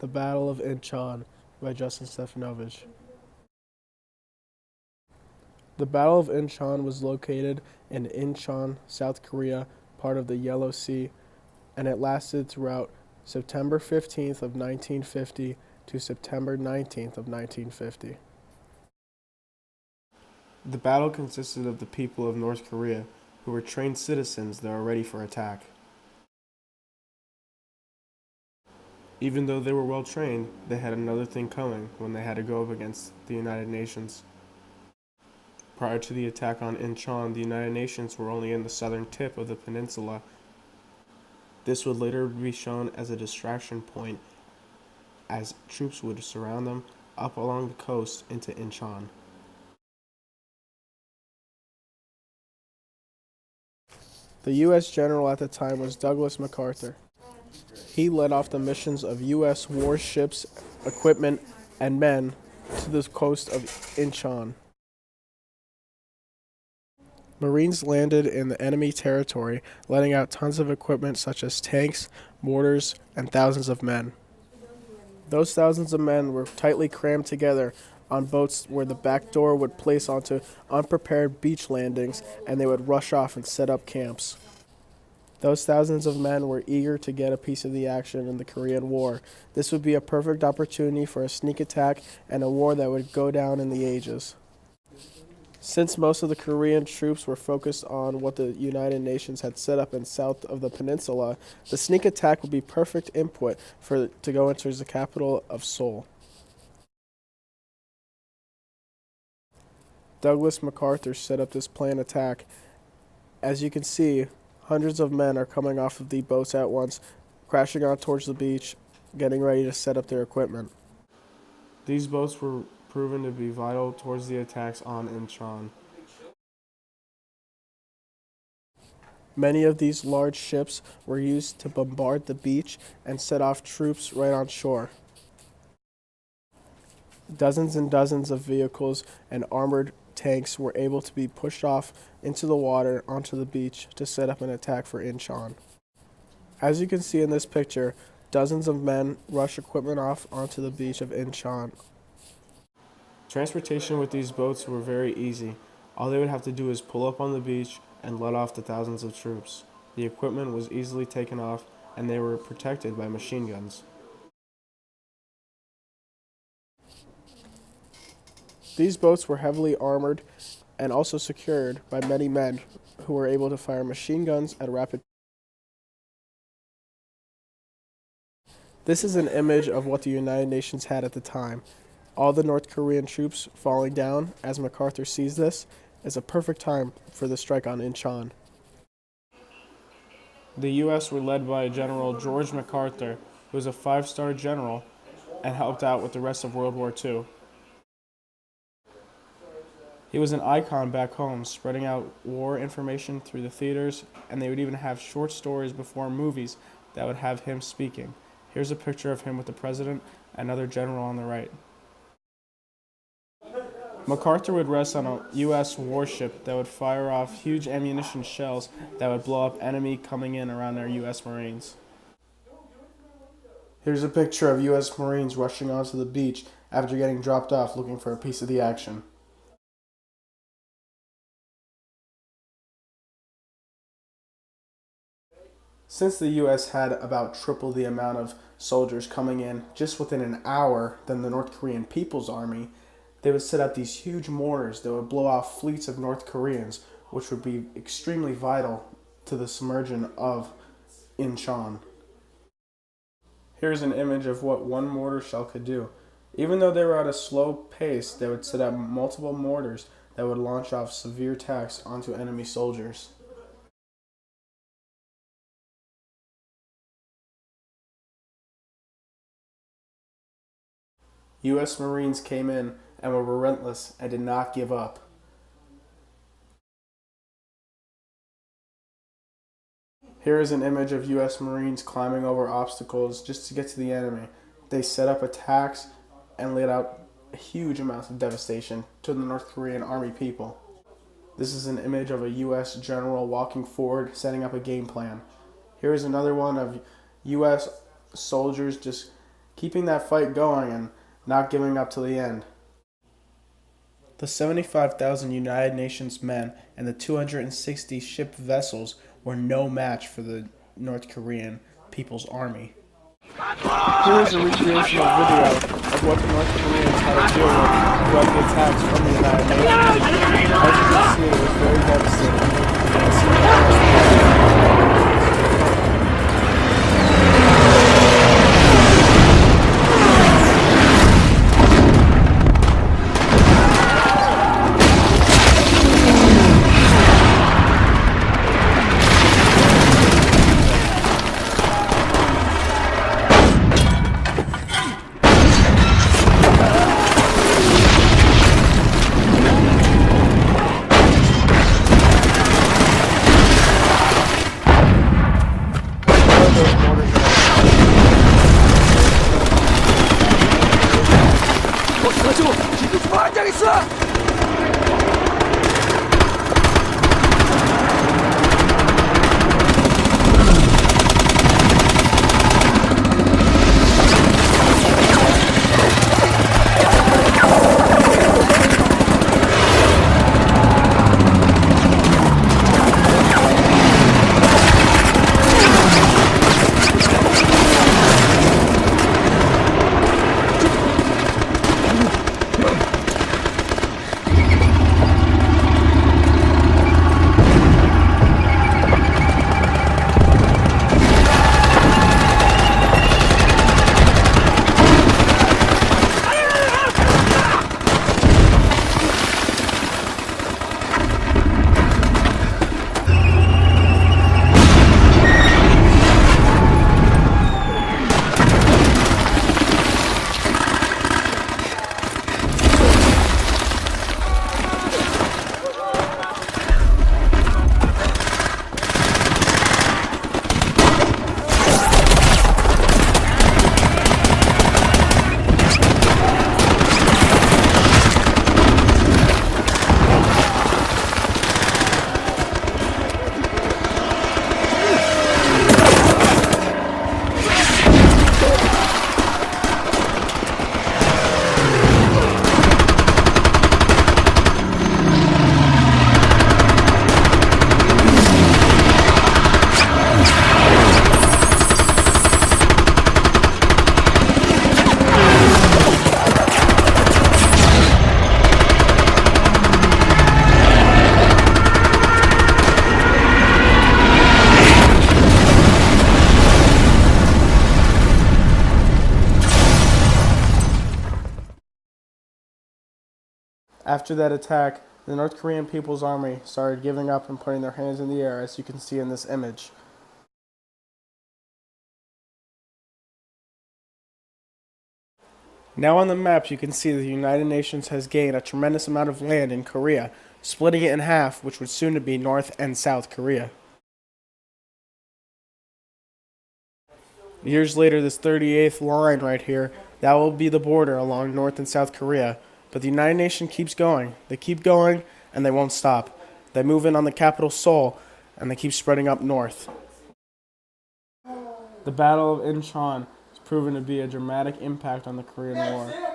The Battle of Inchon by Justin Stefanowicz. The Battle of Inchon was located in Inchon, South Korea, part of the Yellow Sea, and it lasted throughout September 15th of 1950 to September 19th of 1950. The battle consisted of the people of North Korea, who were trained citizens that were ready for attack. Even though they were well trained, they had another thing coming when they had to go up against the United Nations. Prior to the attack on Inchon, the United Nations were only in the southern tip of the peninsula. This would later be shown as a distraction point, as troops would surround them up along the coast into Inchon. The U.S. general at the time was Douglas MacArthur. He led off the missions of U.S. warships, equipment, and men to the coast of Inchon. Marines landed in the enemy territory, letting out tons of equipment such as tanks, mortars, and thousands of men. Those thousands of men were tightly crammed together on boats where the back door would place onto unprepared beach landings, and they would rush off and set up camps. Those thousands of men were eager to get a piece of the action in the Korean War. This would be a perfect opportunity for a sneak attack and a war that would go down in the ages. Since most of the Korean troops were focused on what the United Nations had set up in south of the peninsula, the sneak attack would be perfect input to go into the capital of Seoul. Douglas MacArthur set up this planned attack. As you can see, hundreds of men are coming off of the boats at once, crashing on towards the beach, getting ready to set up their equipment. These boats were proven to be vital towards the attacks on Inchon. Many of these large ships were used to bombard the beach and set off troops right on shore. Dozens and dozens of vehicles and armored tanks were able to be pushed off into the water onto the beach to set up an attack for Inchon. As you can see in this picture, dozens of men rush equipment off onto the beach of Inchon. Transportation with these boats were very easy. All they would have to do is pull up on the beach and let off the thousands of troops. The equipment was easily taken off, and they were protected by machine guns. These boats were heavily armored and also secured by many men who were able to fire machine guns at rapid. This is an image of what the United Nations had at the time. All the North Korean troops falling down as MacArthur sees this is a perfect time for the strike on Inchon. The U.S. were led by General George MacArthur, who was a 5-star general and helped out with the rest of World War II. He was an icon back home, spreading out war information through the theaters, and they would even have short stories before movies that would have him speaking. Here's a picture of him with the president and another general on the right. MacArthur would rest on a U.S. warship that would fire off huge ammunition shells that would blow up enemy coming in around their U.S. Marines. Here's a picture of U.S. Marines rushing onto the beach after getting dropped off looking for a piece of the action. Since the U.S. had about triple the amount of soldiers coming in just within an hour than the North Korean People's Army, they would set up these huge mortars that would blow off fleets of North Koreans, which would be extremely vital to the submersion of Inchon. Here's an image of what one mortar shell could do. Even though they were at a slow pace, they would set up multiple mortars that would launch off severe attacks onto enemy soldiers. U.S. Marines came in and were relentless and did not give up. Here is an image of U.S. Marines climbing over obstacles just to get to the enemy. They set up attacks and laid out huge amounts of devastation to the North Korean army people. This is an image of a U.S. general walking forward, setting up a game plan. Here is another one of U.S. soldiers just keeping that fight going and not giving up till the end. The 75,000 United Nations men and the 260 ship vessels were no match for the North Korean People's Army. Here is a recreational video of what the North Koreans had to deal with throughout the attacks from the United Nations. As you can see, it was very devastating. After that attack, the North Korean People's Army started giving up and putting their hands in the air, as you can see in this image. Now on the map, you can see that the United Nations has gained a tremendous amount of land in Korea, splitting it in half, which would soon to be North and South Korea. Years later, this 38th line right here, that will be the border along North and South Korea. But the United Nations keeps going. They keep going, and they won't stop. They move in on the capital, Seoul, and they keep spreading up north. The Battle of Inchon has proven to be a dramatic impact on the Korean War.